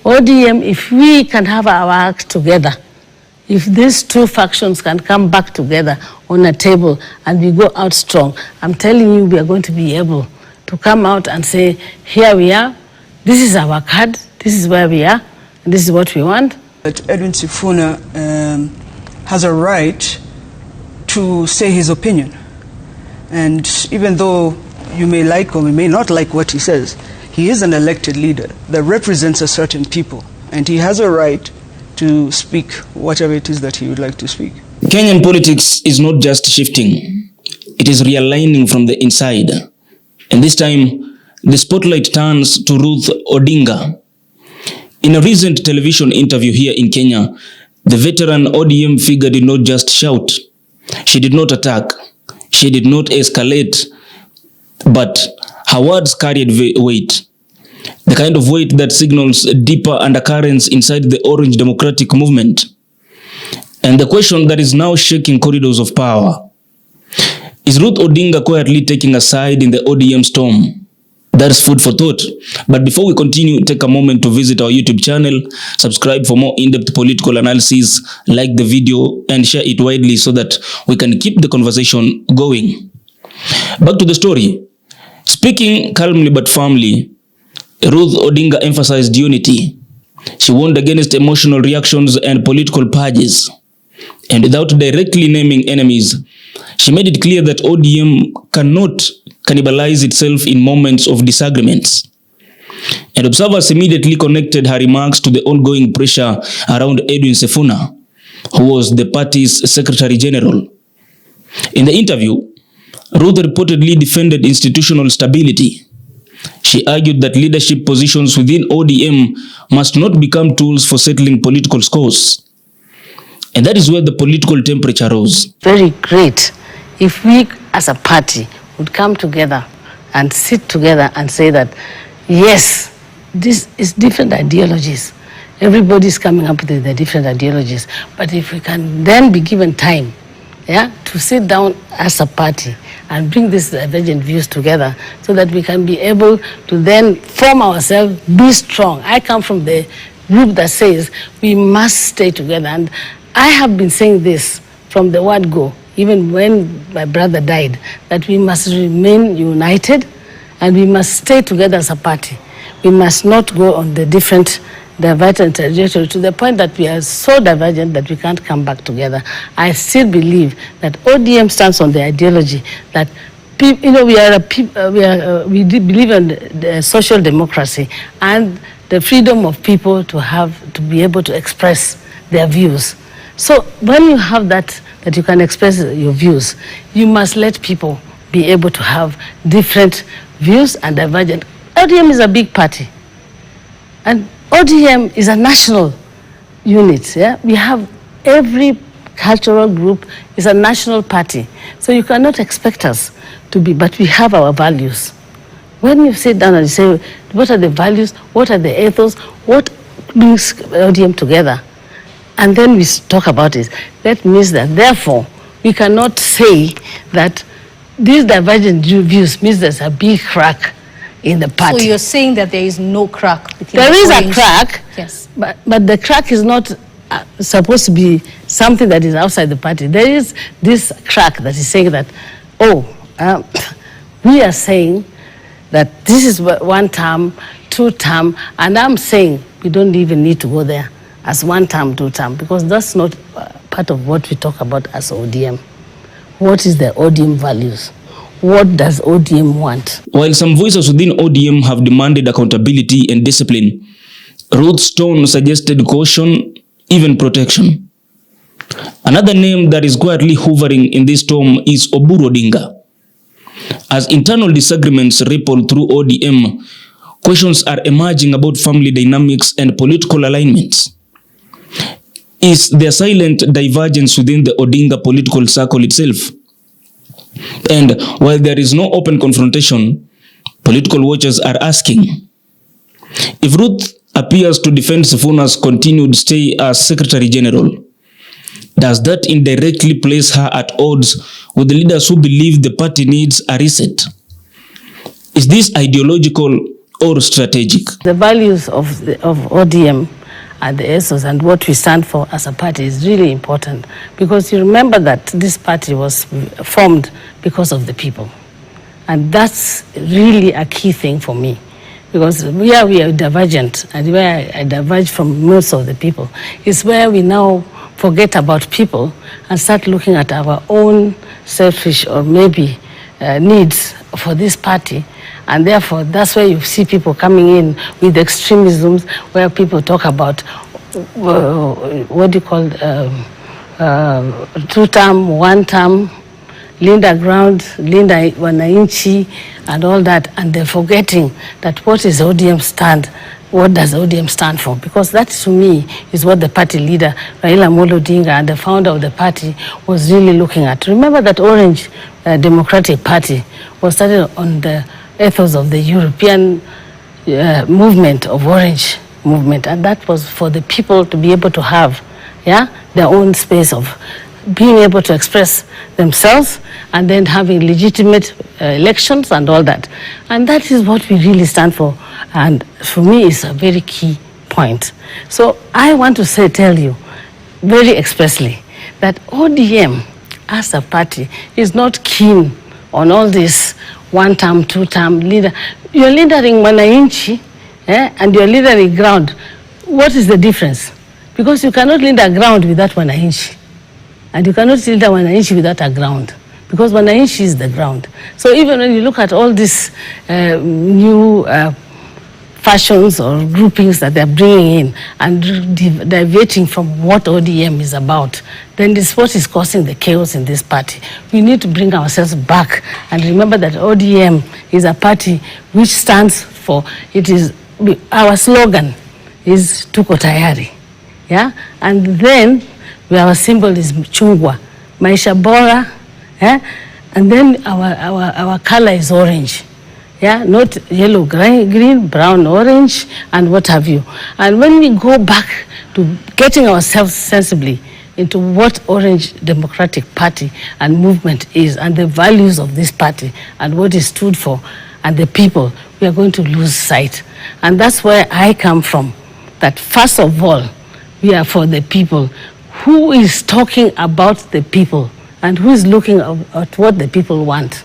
ODM, if we can have our act together, if these two factions can come back together on a table and we go out strong, I'm telling you, we are going to be able to come out and say, here we are, this is our card, this is where we are, and this is what we want. That Edwin Sifuna has a right to say his opinion. And even though you may like or may not like what he says, he is an elected leader that represents a certain people, and he has a right to speak whatever it is that he would like to speak. Kenyan politics is not just shifting, it is realigning from the inside. And this time, the spotlight turns to Ruth Odinga. In a recent television interview here in Kenya, the veteran ODM figure did not just shout. She did not attack. She did not escalate. But her words carried weight. The kind of weight that signals deeper undercurrents inside the Orange Democratic Movement. And the question that is now shaking corridors of power: is Ruth Odinga quietly taking a side in the ODM storm? That's food for thought. But before we continue, take a moment to visit our YouTube channel, subscribe for more in-depth political analysis, like the video, and share it widely so that we can keep the conversation going. Back to the story. Speaking calmly but firmly, Ruth Odinga emphasized unity. She warned against emotional reactions and political purges. And without directly naming enemies, she made it clear that ODM cannot cannibalize itself in moments of disagreements. And observers immediately connected her remarks to the ongoing pressure around Edwin Sifuna, who was the party's Secretary General. In the interview, Ruth reportedly defended institutional stability. She argued that leadership positions within ODM must not become tools for settling political scores. And that is where the political temperature rose. Very great if we as a party would come together and sit together and say that, yes, this is different ideologies. Everybody's coming up with their different ideologies. But if we can then be given time, to sit down as a party and bring these divergent views together so that we can be able to then form ourselves, be strong. I come from the group that says we must stay together. And I have been saying this from the word go, even when my brother died, that we must remain united and we must stay together as a party. We must not go on the different divergent trajectory to the point that we are so divergent that we can't come back together. I still believe that ODM stands on the ideology that we believe in the social democracy and the freedom of people to be able to express their views. So when you have that you can express your views, you must let people be able to have different views and divergent. ODM is a big party, and ODM is a national unit. We have every cultural group is a national party, so you cannot expect us to be, but we have our values. When you sit down and you say, what are the values, what are the ethos, what brings ODM together, and then we talk about it, that means that therefore we cannot say that these divergent views means there's a big crack in the party. So you're saying that there is no crack between there is a crack, yes, but the crack is not supposed to be something that is outside the party. There is this crack that is saying that, we are saying that this is 1 term, 2 term, and I'm saying we don't even need to go there as 1 term, 2 term, because that's not part of what we talk about as ODM. What is the ODM values? What does ODM want? While some voices within ODM have demanded accountability and discipline, Ruth's tone suggested caution, even protection. Another name that is quietly hovering in this storm is Oburu Odinga. As internal disagreements ripple through ODM, questions are emerging about family dynamics and political alignments. Is there silent divergence within the Odinga political circle itself? And while there is no open confrontation, political watchers are asking, if Ruth appears to defend Sifuna's continued stay as Secretary General, does that indirectly place her at odds with the leaders who believe the party needs a reset? Is this ideological or strategic. The values of ODM and the ethos and what we stand for as a party is really important, because you remember that this party was formed because of the people. And that's really a key thing for me, because where we are divergent and where I diverge from most of the people is where we now forget about people and start looking at our own selfish or maybe needs for this party. And therefore, that's where you see people coming in with extremisms, where people talk about, what do you call, 2-term, 1-term, Linda Ground, Linda Wananchi, and all that. And they're forgetting that what is ODM stand, what does ODM stand for? Because that, to me, is what the party leader, Raila Odinga, and the founder of the party was really looking at. Remember that Orange Democratic Party was started on the ethos of the European movement of Orange movement, and that was for the people to be able to have their own space of being able to express themselves and then having legitimate elections and all that. And that is what we really stand for, and for me it's a very key point. So I want to tell you very expressly that ODM as a party is not keen on all this 1-term, 2-term leader. You're leadering Wananchi and you're leadering ground. What is the difference? Because you cannot lead a ground without Wananchi. And you cannot lead a Wananchi without a ground. Because Wananchi is the ground. So even when you look at all these new fashions or groupings that they're bringing in and diverting from what ODM is about, then this is what is causing the chaos in this party. We need to bring ourselves back and remember that ODM is a party which stands for, it is, our slogan is Tuko Tayari. Yeah? And then our symbol is Chungwa, Maisha Bora, and then our color is orange. Yeah, not yellow, green, brown, orange, and what have you. And when we go back to getting ourselves sensibly into what Orange Democratic Party and movement is and the values of this party and what it stood for and the people, we are going to lose sight. And that's where I come from, that first of all, we are for the people. Who is talking about the people and who is looking at what the people want?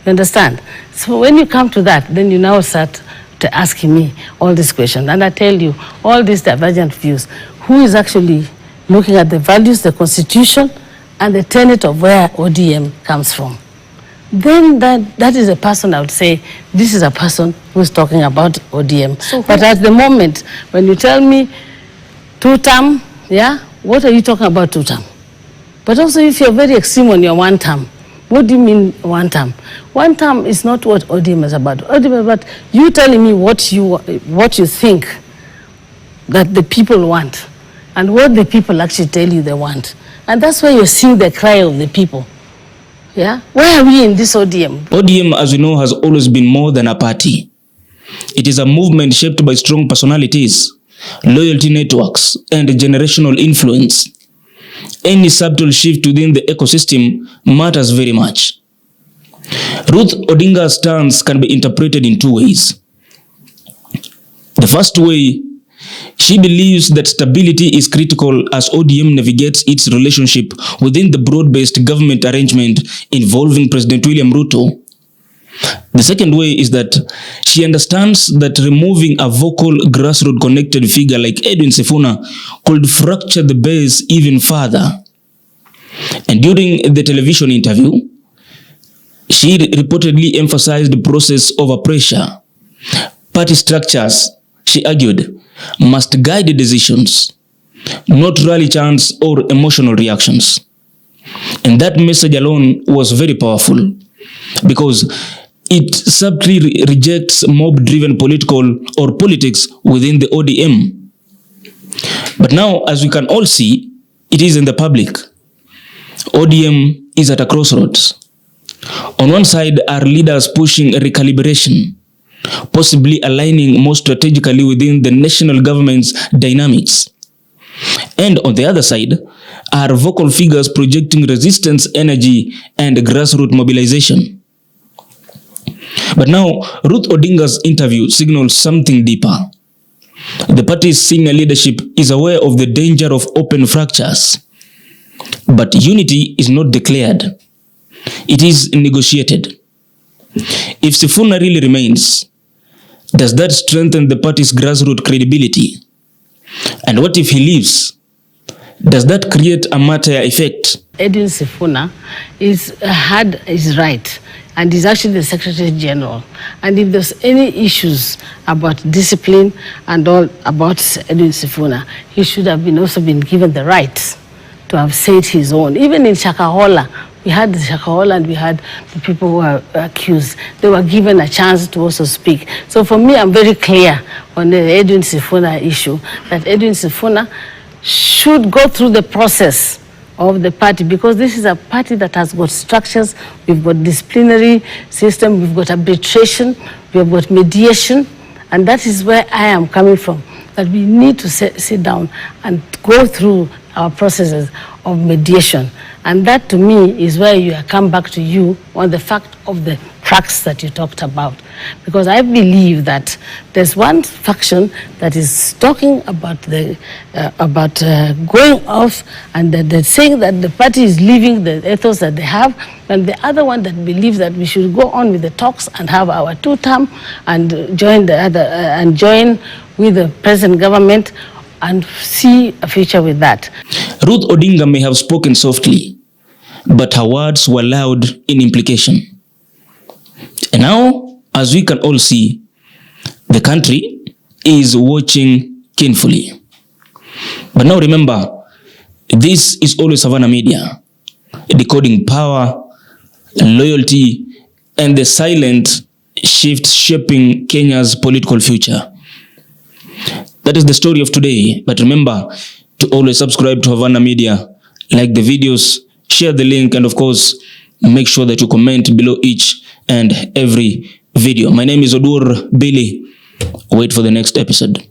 You understand? So when you come to that, then you now start to asking me all these questions. And I tell you, all these divergent views, who is actually looking at the values, the constitution, and the tenet of where ODM comes from? Then that is a person I would say, this is a person who is talking about ODM. So but at the moment, when you tell me 2-term, what are you talking about 2-term? But also if you're very extreme on your 1-term, what do you mean 1-term? 1-term is not what ODM is about. ODM is about you telling me what you think that the people want and what the people actually tell you they want. And that's why you're seeing the cry of the people. Yeah? Where are we in this ODM? ODM, as we know, has always been more than a party. It is a movement shaped by strong personalities, loyalty networks, and generational influence. Any subtle shift within the ecosystem matters very much. Ruth Odinga's stance can be interpreted in two ways. The first way, she believes that stability is critical as ODM navigates its relationship within the broad-based government arrangement involving President William Ruto. The second way is that she understands that removing a vocal, grassroots-connected figure like Edwin Sifuna could fracture the base even further. And during the television interview, she reportedly emphasized the process over pressure. Party structures, she argued, must guide decisions, not rally chants or emotional reactions. And that message alone was very powerful because it subtly rejects mob-driven politics within the ODM. But now, as we can all see, it is in the public. ODM is at a crossroads. On one side are leaders pushing recalibration, possibly aligning more strategically within the national government's dynamics. And on the other side are vocal figures projecting resistance energy and grassroots mobilization. But now, Ruth Odinga's interview signals something deeper. The party's senior leadership is aware of the danger of open fractures. But unity is not declared. It is negotiated. If Sifuna really remains, does that strengthen the party's grassroots credibility? And what if he leaves? Does that create a martyr effect? Edwin Sifuna had his right, and is actually the Secretary General. And if there's any issues about discipline and all about Edwin Sifuna, he should have also been given the right to have said his own. Even in Shakahola, we had the Shakahola and we had the people who were accused. They were given a chance to also speak. So for me, I'm very clear on the Edwin Sifuna issue, that Edwin Sifuna should go through the process of the party, because this is a party that has got structures. We've got disciplinary system, we've got arbitration, we've got mediation, and that is where I am coming from, that we need to sit down and go through our processes of mediation. And that to me is where you come back to you on the fact of the cracks that you talked about. Because I believe that there's one faction that is talking about going off, and that they're saying that the party is leaving the ethos that they have, and the other one that believes that we should go on with the talks and have our two-term and join the other and join with the present government and see a future with that. Ruth Odinga may have spoken softly, but her words were loud in implication. And now, as we can all see, the country is watching keenly. But now remember, this is always Havana Media, decoding power, loyalty, and the silent shifts shaping Kenya's political future. That is the story of today. But remember to always subscribe to Havana Media, like the videos, share the link, and of course, make sure that you comment below each and every video. My name is Oburu. Wait for the next episode.